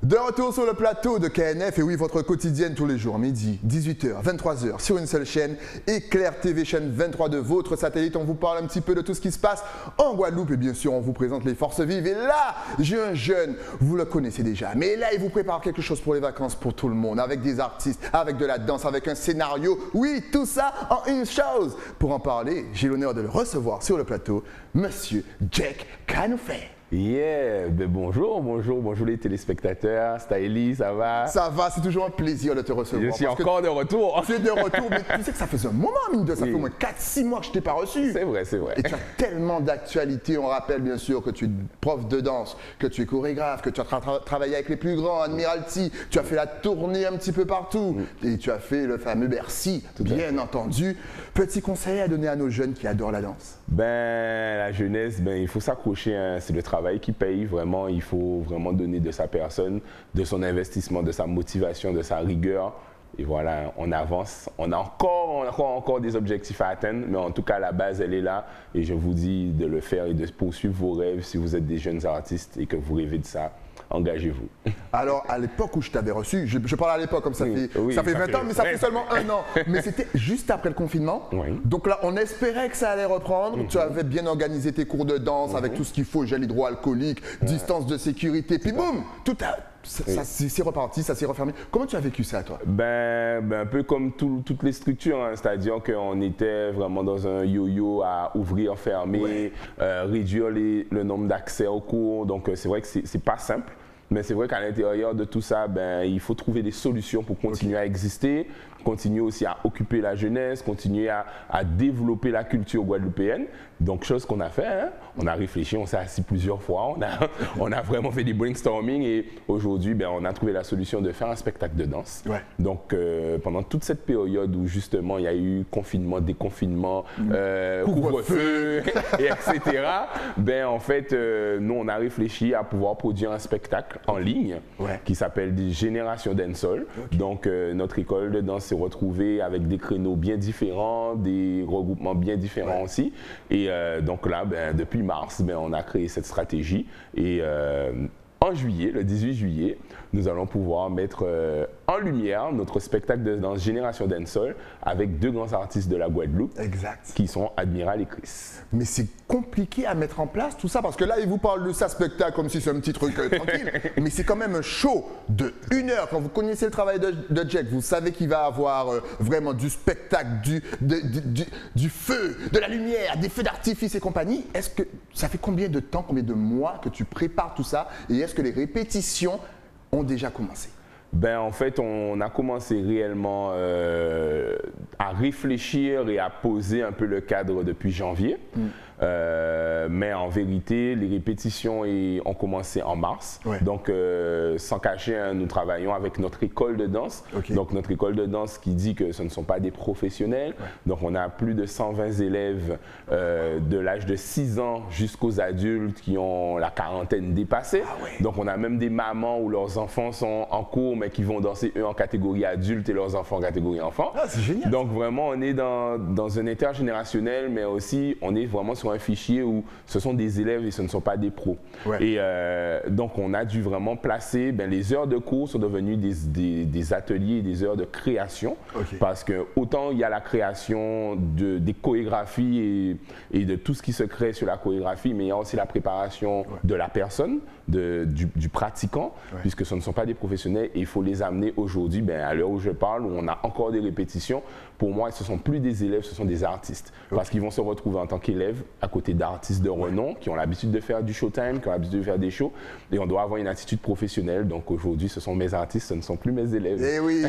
De retour sur le plateau de KNF, et oui, votre quotidienne tous les jours, midi, 18h, 23h, sur une seule chaîne, Éclair TV, chaîne 23 de votre satellite. On vous parle un petit peu de tout ce qui se passe en Guadeloupe, et bien sûr, on vous présente les forces vives. Et là, j'ai un jeune, vous le connaissez déjà, mais là, il vous prépare quelque chose pour les vacances pour tout le monde, avec des artistes, avec de la danse, avec un scénario. Oui, tout ça en une chose. Pour en parler, j'ai l'honneur de le recevoir sur le plateau, Monsieur Jack Kanoufé. Yeah, ben bonjour les téléspectateurs, Stylie, ça va? Ça va, c'est toujours un plaisir de te recevoir. Je suis encore de retour. Tu es de retour, mais tu sais que ça faisait un moment, mine de ça fait au moins 4-6 mois que je t'ai pas reçu. C'est vrai, c'est vrai. Et tu as tellement d'actualités, on rappelle bien sûr que tu es prof de danse, que tu es chorégraphe, que tu as travaillé avec les plus grands, Admiralty, tu as fait la tournée un petit peu partout, et tu as fait le fameux Bercy, bien entendu. Petit conseil à donner à nos jeunes qui adorent la danse? Ben, la jeunesse, ben, il faut s'accrocher, hein. C'est le travail qui paye, vraiment. Il faut vraiment donner de sa personne, de son investissement, de sa motivation, de sa rigueur. Et voilà, on avance. On a encore des objectifs à atteindre, mais en tout cas, la base, elle est là. Et je vous dis de le faire et de poursuivre vos rêves si vous êtes des jeunes artistes et que vous rêvez de ça. Engagez-vous. Alors, à l'époque où je t'avais reçu, je parle à l'époque comme ça fait 20 ans, mais ça fait seulement un an. Mais c'était juste après le confinement. Oui. Donc là, on espérait que ça allait reprendre. Tu avais bien organisé tes cours de danse avec tout ce qu'il faut, gel hydroalcoolique, distance de sécurité. Puis boum, ça s'est reparti, ça s'est refermé. Comment tu as vécu ça, toi? Ben, un peu comme toutes les structures, hein, c'est-à-dire qu'on était vraiment dans un yo-yo à ouvrir, fermer, réduire le nombre d'accès aux cours. Donc, c'est vrai que c'est pas simple. Mais c'est vrai qu'à l'intérieur de tout ça, ben, il faut trouver des solutions pour continuer à exister, continuer aussi à occuper la jeunesse, continuer à développer la culture guadeloupéenne. Donc, chose qu'on a fait, hein, on a réfléchi, on s'est assis plusieurs fois, on a vraiment fait des brainstorming et aujourd'hui, ben, on a trouvé la solution de faire un spectacle de danse. Ouais. Donc, pendant toute cette période où justement il y a eu confinement, déconfinement, couvre-feu, etc., ben, en fait, nous, on a réfléchi à pouvoir produire un spectacle en ligne qui s'appelle Génération Dancehall. Donc, notre école de danse s'est retrouvée avec des créneaux bien différents, des regroupements bien différents aussi. Et donc là, ben, depuis mars, ben, on a créé cette stratégie. Et en juillet, le 18 juillet, nous allons pouvoir mettre en lumière notre spectacle de danse Génération Dancehall avec deux grands artistes de la Guadeloupe qui sont Admiral et Chris. Mais c'est compliqué à mettre en place tout ça parce que là, ils vous parlent de ça spectacle comme si c'est un petit truc tranquille. Mais c'est quand même un show de 1 heure. Quand vous connaissez le travail de Jack, vous savez qu'il va avoir vraiment du spectacle, du feu, de la lumière, des feux d'artifice et compagnie. Est-ce que ça fait combien de temps, combien de mois que tu prépares tout ça et est-ce que les répétitions ont déjà commencé? Ben, en fait, on a commencé réellement à réfléchir et à poser un peu le cadre depuis janvier. Mais en vérité, les répétitions ont commencé en mars. Donc, sans cacher, hein, nous travaillons avec notre école de danse. Donc, notre école de danse qui dit que ce ne sont pas des professionnels. Donc, on a plus de 120 élèves de l'âge de 6 ans jusqu'aux adultes qui ont la quarantaine dépassée. Donc, on a même des mamans où leurs enfants sont en cours, mais qui vont danser eux en catégorie adulte et leurs enfants en catégorie enfant. Ah, c'est génial. Donc, vraiment, on est dans un intergénérationnel, mais aussi, on est vraiment sur un fichier où ce sont des élèves et ce ne sont pas des pros. Et donc, on a dû vraiment placer, ben, les heures de cours sont devenues des ateliers, des heures de création. Parce que autant il y a la création des chorégraphies et de tout ce qui se crée sur la chorégraphie, mais il y a aussi la préparation de la personne, du pratiquant, puisque ce ne sont pas des professionnels et il faut les amener aujourd'hui, ben, à l'heure où je parle, où on a encore des répétitions. Pour moi, ce ne sont plus des élèves, ce sont des artistes. Parce qu'ils vont se retrouver en tant qu'élèves à côté d'artistes de renom qui ont l'habitude de faire du showtime, qui ont l'habitude de faire des shows. Et on doit avoir une attitude professionnelle. Donc aujourd'hui, ce sont mes artistes, ce ne sont plus mes élèves. Eh oui,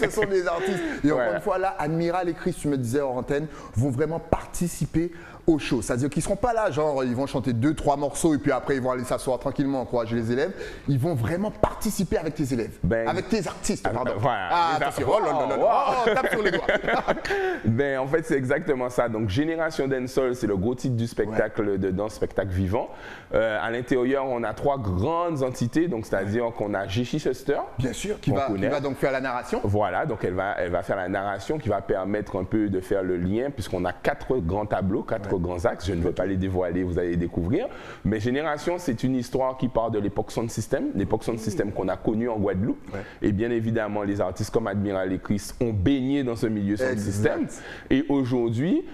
ce sont des artistes. Et encore une fois, là, Admiral et Chris, tu me disais hors antenne, vont vraiment participer au show. C'est-à-dire qu'ils ne seront pas là, genre ils vont chanter 2-3 morceaux et puis après ils vont aller s'asseoir tranquillement, encourager les élèves. Ils vont vraiment participer avec tes élèves, avec tes artistes, pardon. Attention, tape sur les doigts. Ben, en fait, c'est exactement ça. Donc, Génération Dancehall, c'est le gros titre du spectacle de danse, spectacle vivant. À l'intérieur, on a 3 grandes entités, donc c'est-à-dire qu'on a Jéchi Sester. Bien sûr, qui va donc faire la narration. Voilà, donc elle va faire la narration qui va permettre un peu de faire le lien, puisqu'on a 4 grands tableaux, 4 4 grands axes. Je ne vais pas les dévoiler, vous allez les découvrir. Mais Génération, c'est une histoire qui part de l'époque Sound System, l'époque Sound System qu'on a connue en Guadeloupe. Et bien évidemment, les artistes comme Admiral et Chris ont baigné dans ce milieu Sound System. Et aujourd'hui,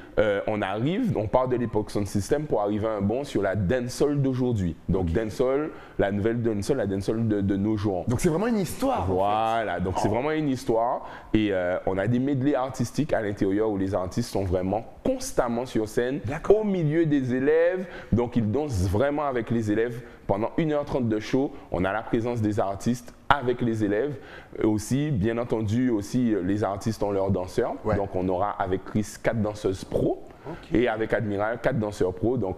on part de l'époque Sound System pour arriver à un bond sur la dancehall d'aujourd'hui. Donc dancehall, la nouvelle dancehall, la dancehall de nos jours. Donc c'est vraiment une histoire. Voilà, donc c'est vraiment une histoire. Et on a des medleys artistiques à l'intérieur où les artistes sont vraiment constamment sur scène, au milieu des élèves. Donc ils dansent vraiment avec les élèves pendant 1h30 de show. On a la présence des artistes avec les élèves. Aussi, bien entendu, aussi les artistes ont leurs danseurs. Donc on aura avec Chris 4 danseuses pro. Et avec Admiral, 4 danseurs pro. Donc,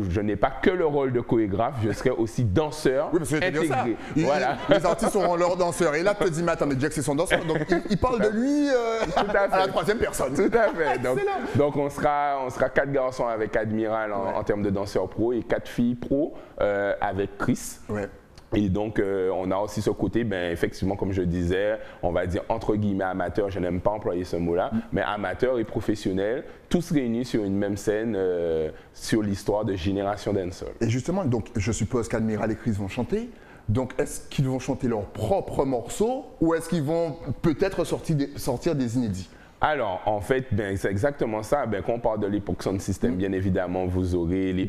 je n'ai pas que le rôle de chorégraphe, je serai aussi danseur intégré. Voilà. Les artistes auront leur danseur. Et là, tu te dis, mais attends, mais Jack, c'est son danseur. Donc, il parle de lui à la troisième personne. Tout à fait. Donc on sera 4 garçons avec Admiral en termes de danseurs pro et 4 filles pro avec Chris. Et donc, on a aussi ce côté, effectivement, comme je disais, on va dire entre guillemets amateur, je n'aime pas employer ce mot-là, mais amateur et professionnel, tous réunis sur une même scène sur l'histoire de Génération Dancehall. Et justement, donc, je suppose qu'Admiral et Chris vont chanter. Donc, est-ce qu'ils vont chanter leurs propres morceaux ou est-ce qu'ils vont peut-être sortir des inédits? Alors, en fait, c'est exactement ça. Quand on parle de l'époque Sound System, bien évidemment, vous aurez les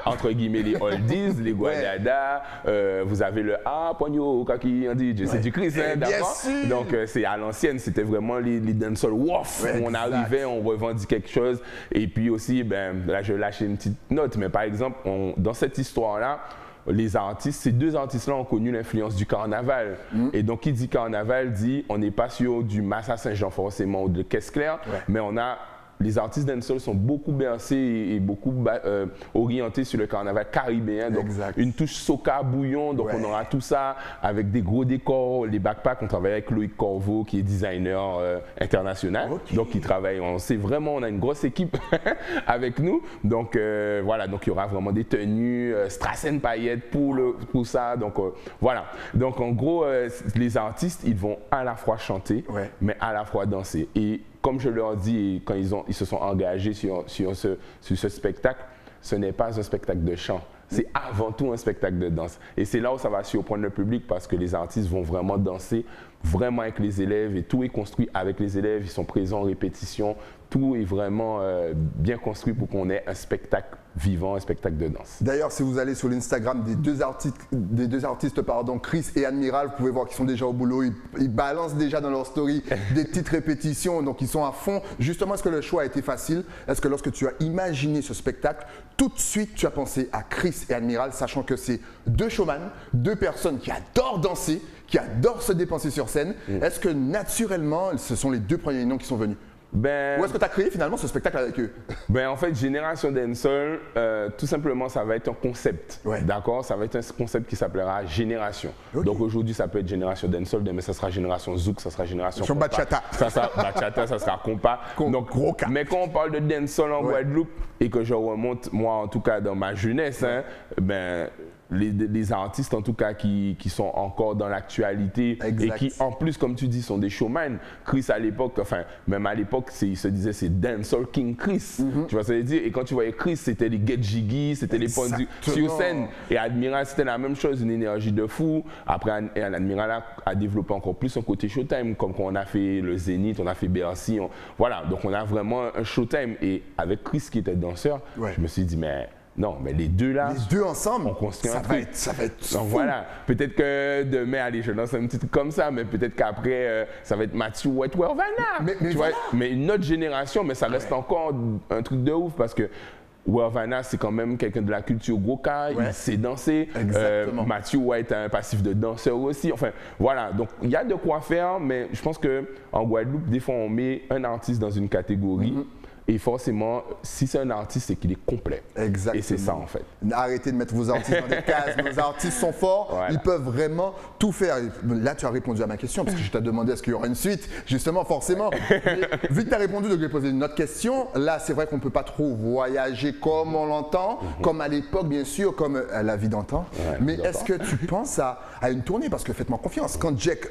entre guillemets les oldies, les Guadada. Vous avez le Poigno, Kaki, c'est du Chris, hein, d'accord? Donc, c'est à l'ancienne, c'était vraiment les dancehall wouf. On arrivait, on revendiquait quelque chose. Et puis aussi, là, je lâche une petite note, mais par exemple, dans cette histoire-là, les artistes, ces 2 artistes-là ont connu l'influence du carnaval. Et donc, qui dit carnaval dit, on n'est pas sur du Massa Saint-Jean forcément ou de Caisse Claire, mais on a les artistes dancehall sont beaucoup bercés et beaucoup orientés sur le carnaval caribéen. Donc, une touche soca, bouillon. Donc, on aura tout ça avec des gros décors. Les backpacks, on travaille avec Loïc Corvo, qui est designer international. Donc, il travaille. On sait vraiment, on a une grosse équipe avec nous. Donc, voilà. Donc, il y aura vraiment des tenues, strassen paillettes pour ça. Donc, voilà. Donc, en gros, les artistes, ils vont à la fois chanter, mais à la fois danser. Et comme je leur dis, quand ils se sont engagés sur ce spectacle, ce n'est pas un spectacle de chant. C'est avant tout un spectacle de danse. Et c'est là où ça va surprendre le public parce que les artistes vont vraiment danser vraiment avec les élèves et tout est construit avec les élèves. Ils sont présents en répétition. Tout est vraiment bien construit pour qu'on ait un spectacle vivant, un spectacle de danse. D'ailleurs, si vous allez sur l'Instagram des deux artistes, Chris et Admiral, vous pouvez voir qu'ils sont déjà au boulot. Ils balancent déjà dans leur story des petites répétitions, donc ils sont à fond. Justement, est-ce que le choix a été facile? Est-ce que lorsque tu as imaginé ce spectacle, tout de suite tu as pensé à Chris et Admiral, sachant que c'est 2 showman, 2 personnes qui adorent danser, qui adorent se dépenser sur scène. Est-ce que naturellement, ce sont les 2 premiers noms qui sont venus? Ou est-ce que tu as créé finalement ce spectacle avec eux? En fait, Génération Dancehall, tout simplement, ça va être un concept. D'accord? Ça va être un concept qui s'appellera Génération. Donc aujourd'hui, ça peut être Génération Dancehall, demain, ça sera Génération Zouk, ça sera Génération Compa. Bachata. Ça sera Bachata, ça sera Compa. Donc, gros cas. Mais quand on parle de Dancehall en Guadeloupe, et que je remonte, moi, en tout cas, dans ma jeunesse, les artistes en tout cas qui sont encore dans l'actualité et qui en plus comme tu dis sont des showman. Chris à l'époque, enfin même à l'époque il se disait c'est Dancehall King Chris, tu vois ce que je veux dire, et quand tu voyais Chris c'était les Get Jiggy, c'était les pendus sur scène, et Admiral c'était la même chose, une énergie de fou. Après Admiral a développé encore plus son côté showtime, comme quand on a fait le Zénith, on a fait Bercy, voilà, donc on a vraiment un showtime. Et avec Chris qui était danseur, je me suis dit mais non, mais les 2 là, les 2 ensemble, on construit un truc. Ça va être donc voilà, peut-être que demain, allez, je lance un petit truc comme ça, mais peut-être qu'après, ça va être Mathieu Wervana. Tu vois, mais une autre génération, mais ça reste encore un truc de ouf parce que Wervana, c'est quand même quelqu'un de la culture Goka, il sait danser. Mathieu White a un passif de danseur aussi. Enfin, voilà, donc il y a de quoi faire, mais je pense qu'en Guadeloupe, des fois, on met un artiste dans une catégorie. Et forcément, si c'est un artiste, c'est qu'il est complet. Exactement. Et c'est ça, en fait. Arrêtez de mettre vos artistes dans des cases. Nos artistes sont forts, ils peuvent vraiment tout faire. Là, tu as répondu à ma question, parce que je t'ai demandé est-ce qu'il y aura une suite. Justement, forcément. Mais, vu que tu as répondu, donc je vais poser une autre question. Là, c'est vrai qu'on ne peut pas trop voyager comme on l'entend, comme à l'époque, bien sûr, comme la vie d'antan. Mais est-ce que tu penses à une tournée? Parce que faites-moi confiance. Quand Jack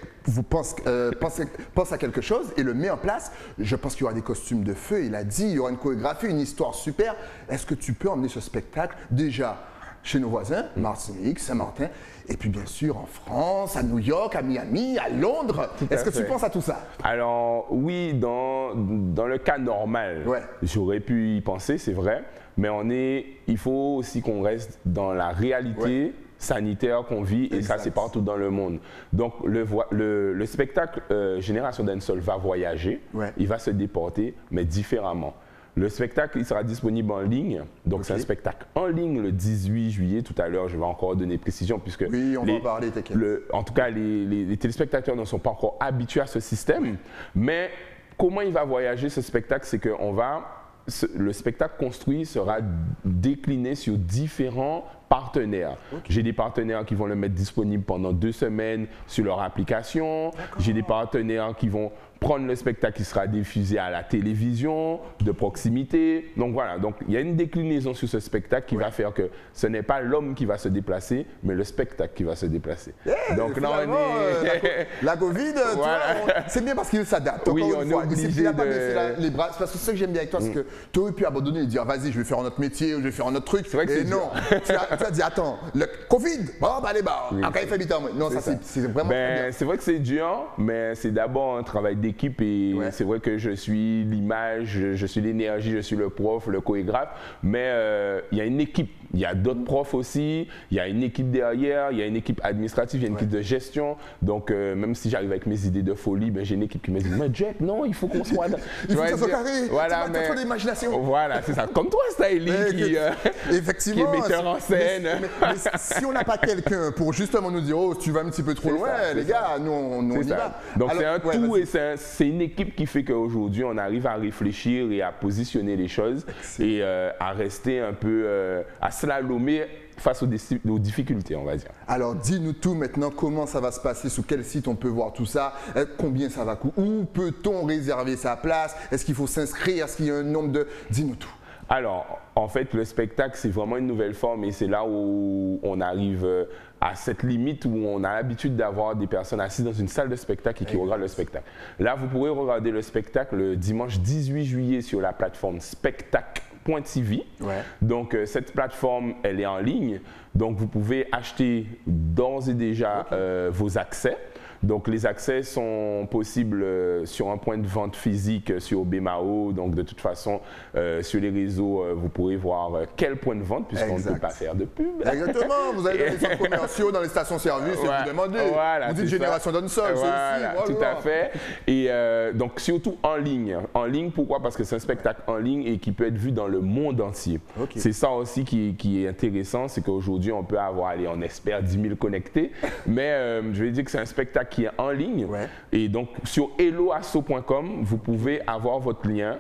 pense à quelque chose et le met en place, je pense qu'il y aura des costumes de feu. Il a dit, il y aura une chorégraphie, une histoire super. Est-ce que tu peux emmener ce spectacle déjà chez nos voisins, Martinique, Saint-Martin, et puis bien sûr en France, à New York, à Miami, à Londres? Est-ce que tu penses à tout ça? Alors oui, dans le cas normal, j'aurais pu y penser, c'est vrai, mais il faut aussi qu'on reste dans la réalité sanitaire qu'on vit, et ça c'est partout dans le monde. Donc le spectacle Génération Dancehall va voyager, il va se déporter, mais différemment. Le spectacle, il sera disponible en ligne. Donc, c'est un spectacle en ligne le 18 juillet. Tout à l'heure, je vais encore donner précision puisque... Oui, on va en parler, t'inquiète. En tout cas, les téléspectateurs ne sont pas encore habitués à ce système. Mais comment il va voyager, ce spectacle? C'est que le spectacle construit sera décliné sur différents partenaires. J'ai des partenaires qui vont le mettre disponible pendant 2 semaines sur leur application. J'ai des partenaires qui vont prendre le spectacle qui sera diffusé à la télévision, de proximité. Donc voilà, donc il y a une déclinaison sur ce spectacle qui va faire que ce n'est pas l'homme qui va se déplacer, mais le spectacle qui va se déplacer. Donc là, on est... la Covid, c'est bien parce qu'il s'adapte. Oui, on est obligé il n'a pas baissé les bras. Parce que ce que j'aime bien avec toi, c'est que tu aurais pu abandonner et dire, vas-y, je vais faire un autre métier, je vais faire un autre truc. Vrai que et non, tu as dit, attends, le Covid, bon, bah allez, bah, après il fait 8 ans. Non, ça c'est vraiment bien. C'est vrai que c'est dur, mais c'est d'abord un travail d'équipe et c'est vrai que je suis l'image, je suis l'énergie, je suis le prof, le chorégraphe, mais il y a une équipe, il y a d'autres profs aussi, il y a une équipe derrière, il y a une équipe administrative, il y a une équipe de gestion, donc même si j'arrive avec mes idées de folie, ben, j'ai une équipe qui me dit, mais Jack, non, il faut qu'on soit... il faut que ça soit carré, voilà, mais... trop d'imagination. Voilà, c'est ça, comme toi, Styling, qui est metteur en scène. Mais si on n'a pas quelqu'un pour justement nous dire, oh, tu vas un petit peu trop loin, les gars, nous on y va. Donc c'est un tout et c'est une équipe qui fait qu'aujourd'hui on arrive à réfléchir et à positionner les choses et à rester un peu, à slalomer face aux difficultés, on va dire. Alors dis-nous tout maintenant, comment ça va se passer, sur quel site on peut voir tout ça, combien ça va coûter, où peut-on réserver sa place, est-ce qu'il faut s'inscrire, est-ce qu'il y a un nombre de... Dis-nous tout. Alors, en fait, le spectacle, c'est vraiment une nouvelle forme et c'est là où on arrive à cette limite où on a l'habitude d'avoir des personnes assises dans une salle de spectacle et qui regardent le spectacle. Là, vous pourrez regarder le spectacle le dimanche 18 juillet sur la plateforme spectacle.tv. Donc, cette plateforme, elle est en ligne. Donc, vous pouvez acheter d'ores et déjà vos accès. Donc, les accès sont possibles sur un point de vente physique sur Obemao. Donc, de toute façon, sur les réseaux, vous pourrez voir quel point de vente, puisqu'on ne peut pas faire de pub. Exactement. Vous allez dans les centres commerciaux, dans les stations-service et vous demandez. Vous dites Génération Dancehall, tout à fait. Et donc, surtout en ligne. En ligne, pourquoi? Parce que c'est un spectacle en ligne et qui peut être vu dans le monde entier. C'est ça aussi qui est intéressant, c'est qu'aujourd'hui, on peut avoir, allez, on espère 10 000 connectés, mais je vais dire que c'est un spectacle qui est en ligne. Et donc, sur helloasso.com, vous pouvez avoir votre lien,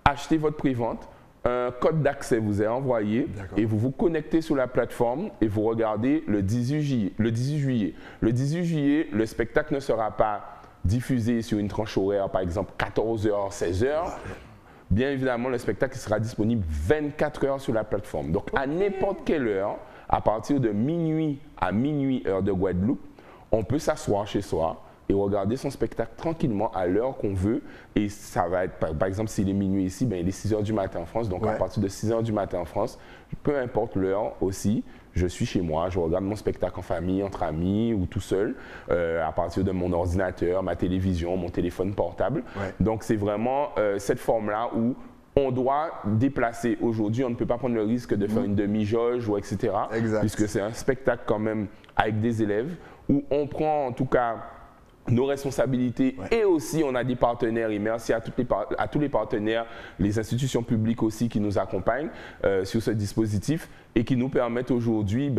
acheter votre prévente, un code d'accès vous est envoyé et vous vous connectez sur la plateforme et vous regardez le 18 juillet. Le 18 juillet, le spectacle ne sera pas diffusé sur une tranche horaire, par exemple 14h, 16h. Bien évidemment, le spectacle sera disponible 24 heures sur la plateforme. Donc, à n'importe quelle heure, à partir de minuit à minuit, heure de Guadeloupe, on peut s'asseoir chez soi et regarder son spectacle tranquillement à l'heure qu'on veut. Et ça va être, par exemple, s'il est minuit ici, ben, il est 6 h du matin en France. Donc, à partir de 6 h du matin en France, peu importe l'heure aussi, je suis chez moi, je regarde mon spectacle en famille, entre amis ou tout seul, à partir de mon ordinateur, ma télévision, mon téléphone portable. Donc, c'est vraiment cette forme-là où on doit déplacer. Aujourd'hui, on ne peut pas prendre le risque de faire une demi-jauge ou etc. Puisque c'est un spectacle quand même avec des élèves où on prend en tout cas nos responsabilités et aussi on a des partenaires et merci à tous les partenaires, les institutions publiques aussi qui nous accompagnent sur ce dispositif et qui nous permettent aujourd'hui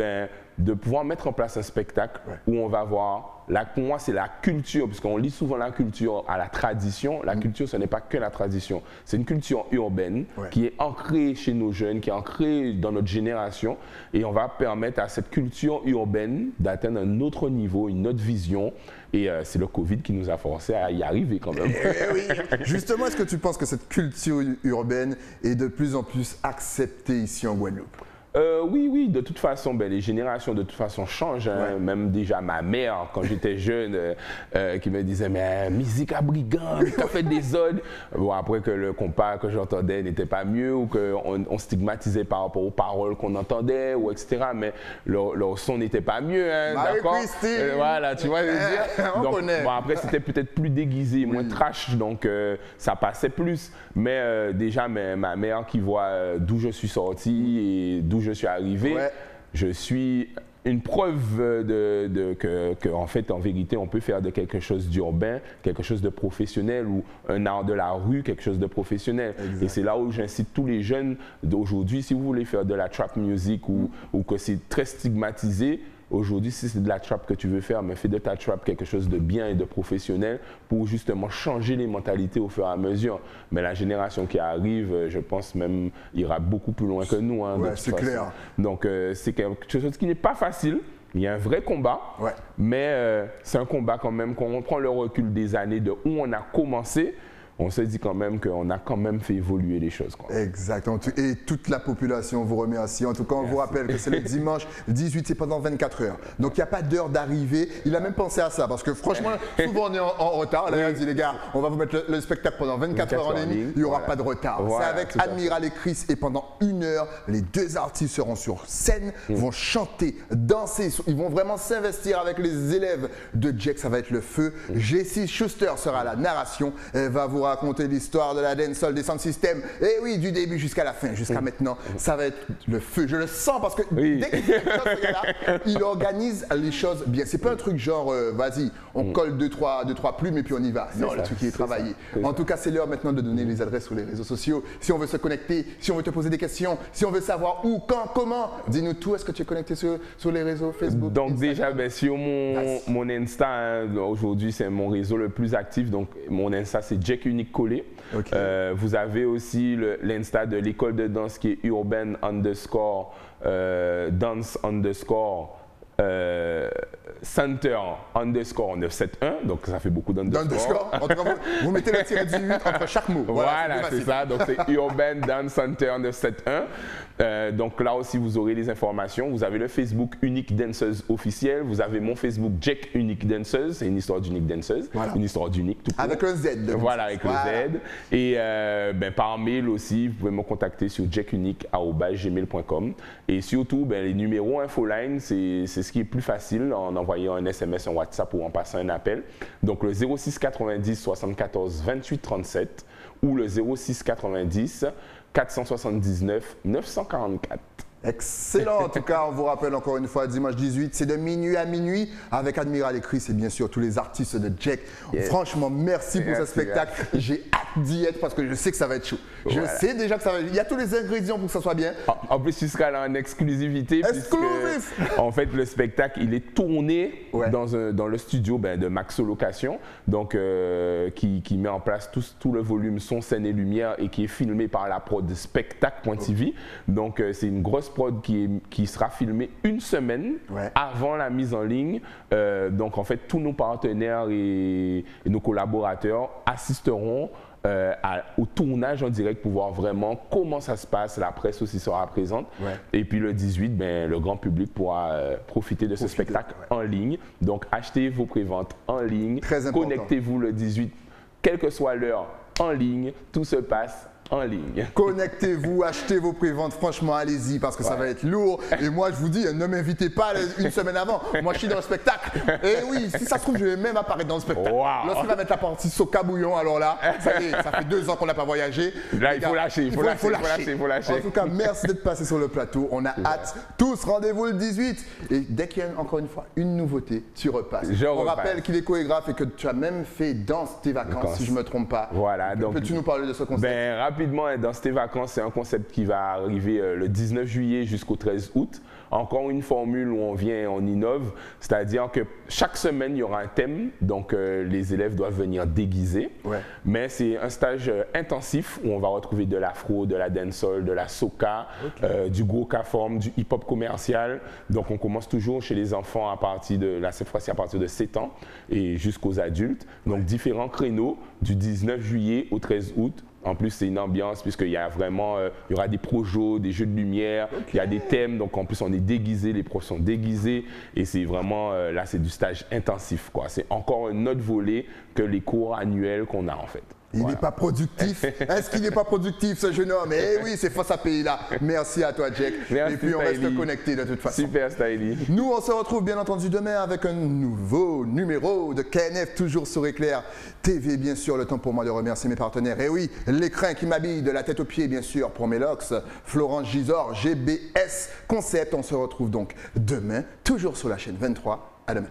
de pouvoir mettre en place un spectacle où on va voir, pour moi c'est la culture, puisqu'on lit souvent la culture à la tradition. La culture, ce n'est pas que la tradition, c'est une culture urbaine qui est ancrée chez nos jeunes, qui est ancrée dans notre génération et on va permettre à cette culture urbaine d'atteindre un autre niveau, une autre vision et c'est le Covid qui nous a forcé à y arriver quand même. Justement, est-ce que tu penses que cette culture urbaine est de plus en plus acceptée ici en Guadeloupe? Oui, oui, de toute façon, ben, les générations de toute façon changent. Hein. Même déjà ma mère, quand j'étais jeune, qui me disait, mais musique à brigand, t'as fait des odes. Bon, après que le compas que j'entendais n'était pas mieux ou qu'on stigmatisait par rapport aux paroles qu'on entendait, ou etc. Mais leur son n'était pas mieux, hein, d'accord? Voilà, tu vois, je veux dire. Donc, bon, après, c'était peut-être plus déguisé, moins trash, donc ça passait plus. Mais déjà, ma mère qui voit d'où je suis sorti et d'où je suis arrivé, je suis une preuve que, en fait, en vérité, on peut faire de quelque chose d'urbain, quelque chose de professionnel, ou un art de la rue, quelque chose de professionnel. Exact. Et c'est là où j'incite tous les jeunes d'aujourd'hui, si vous voulez faire de la trap music ou que c'est très stigmatisé, aujourd'hui, si c'est de la trap que tu veux faire, mais fais de ta trap quelque chose de bien et de professionnel pour justement changer les mentalités au fur et à mesure. Mais la génération qui arrive, je pense même, ira beaucoup plus loin que nous. Hein, c'est clair. Donc, c'est quelque chose qui n'est pas facile. Il y a un vrai combat, mais c'est un combat quand même. Quand on prend le recul des années de où on a commencé, on se dit quand même qu'on a quand même fait évoluer les choses. Quoi. Exactement. Et toute la population vous remercie. En tout cas, on vous rappelle que c'est le dimanche 18, c'est pendant 24 heures. Donc, il n'y a pas d'heure d'arrivée. Il a même pensé à ça parce que franchement, souvent on est en retard. Là, il a dit, les gars, on va vous mettre le spectacle pendant 24 heures en ligne. Il n'y aura pas de retard. C'est avec Admiral et Chris. Et pendant 1 heure, les deux artistes seront sur scène, vont chanter, danser. Ils vont vraiment s'investir avec les élèves de Jack. Ça va être le feu. Jessie Schuster sera à la narration. Elle va vous raconter l'histoire de la dancehall des sound systems. Et oui, du début jusqu'à la fin, jusqu'à maintenant, ça va être le feu. Je le sens parce que dès qu'il fait quelque chose, ce gars-là, il organise les choses bien. C'est pas un truc genre, vas-y, on colle deux, trois plumes et puis on y va. Non, le truc qui est travaillé. En tout cas, c'est l'heure maintenant de donner les adresses sur les réseaux sociaux. Si on veut se connecter, si on veut te poser des questions, si on veut savoir où, quand, comment, dis-nous tout. Est-ce que tu es connecté sur les réseaux Facebook? Donc déjà, sur mon Insta, hein, aujourd'hui, c'est mon réseau le plus actif. Donc mon Insta, c'est Jack Unique Collé. Vous avez aussi l'Insta de l'école de danse qui est urban _ dance _ center _ 971, donc ça fait beaucoup d'underscore. Vous mettez le tiré 18 entre chaque mot. Voilà, c'est ça. Donc c'est Urban Dance Center 971. Donc là aussi, vous aurez les informations. Vous avez le Facebook Unique Danseuse officiel. Vous avez mon Facebook Jack Unique Danseuse. C'est une histoire d'unique danseuse. Une histoire d'unique tout court. Avec un Z. Voilà, avec le Z. Et par mail aussi, vous pouvez me contacter sur jackunique@gmail.com. Et surtout, les numéros Infoline, c'est ce qui est plus facile en envoyant un SMS, un WhatsApp ou en passant un appel. Donc le 06 90 74 28 37 ou le 06 90 479 944. Excellent. En tout cas, on vous rappelle encore une fois, dimanche 18, c'est de minuit à minuit avec Admiral et Chris et bien sûr tous les artistes de Jack. Franchement, merci pour ce spectacle. J'ai hâte d'y être parce que je sais que ça va être chaud. Je sais déjà que ça va être... Il y a tous les ingrédients pour que ça soit bien. En plus, tu seras là en exclusivité. Exclusif. En fait, le spectacle, il est tourné dans le studio de Maxo Location, donc qui met en place tout le volume son, scène et lumière et qui est filmé par la prod Spectacle.tv. Donc, c'est une grosse prod qui sera filmée une semaine avant la mise en ligne. Donc en fait, tous nos partenaires et nos collaborateurs assisteront au tournage en direct pour voir vraiment comment ça se passe. La presse aussi sera présente. Et puis le 18, le grand public pourra profiter de ce spectacle en ligne. Donc achetez vos préventes en ligne. Connectez-vous le 18, quelle que soit l'heure, en ligne. Tout se passe en ligne. Connectez-vous, achetez vos préventes, franchement allez-y parce que ça va être lourd. Et moi je vous dis, ne m'invitez pas une semaine avant. Moi je suis dans le spectacle. Et oui, si ça se trouve, je vais même apparaître dans le spectacle. Lorsqu'il va mettre la partie Soca Bouillon, alors là, ça y est, ça fait 2 ans qu'on n'a pas voyagé. Là, il faut lâcher, il faut lâcher. En tout cas, merci d'être passé sur le plateau. On a hâte. Tous, rendez-vous le 18. Et dès qu'il y a encore une fois une nouveauté, tu repasses. On rappelle qu'il est chorégraphe et que tu as même fait Danse tes vacances, si je ne me trompe pas. Voilà. Peux-tu nous parler de ce concept? Rapidement, Danse tes vacances, c'est un concept qui va arriver le 19 juillet jusqu'au 13 août. Encore une formule où on vient et on innove, c'est-à-dire que chaque semaine, il y aura un thème, donc les élèves doivent venir déguisés. Mais c'est un stage intensif où on va retrouver de l'afro, de la dancehall, de la soca, du gros K-form, du hip-hop commercial. Donc on commence toujours chez les enfants cette fois-ci à partir de 7 ans et jusqu'aux adultes. Donc différents créneaux du 19 juillet au 13 août En plus, c'est une ambiance puisqu'il y a vraiment, il y aura des projos, des jeux de lumière, il y a des thèmes. Donc en plus, on est déguisés, les profs sont déguisés. Et c'est vraiment, là, c'est du stage intensif, quoi. C'est encore un autre volet que les cours annuels qu'on a, en fait. Il n'est pas productif. Est-ce qu'il n'est pas productif, ce jeune homme? Eh oui, c'est face à pays là. Merci à toi, Jack. Merci, et puis, on Stylie. reste connectés de toute façon. Super, Stylie. Nous, on se retrouve bien entendu demain avec un nouveau numéro de KNF, toujours sur Éclair TV, bien sûr. Le temps pour moi de remercier mes partenaires. Et oui, l'écran qui m'habille de la tête aux pieds, bien sûr, pour mes locks. Florence Gisors, GBS Concept. On se retrouve donc demain, toujours sur la chaîne 23. À demain.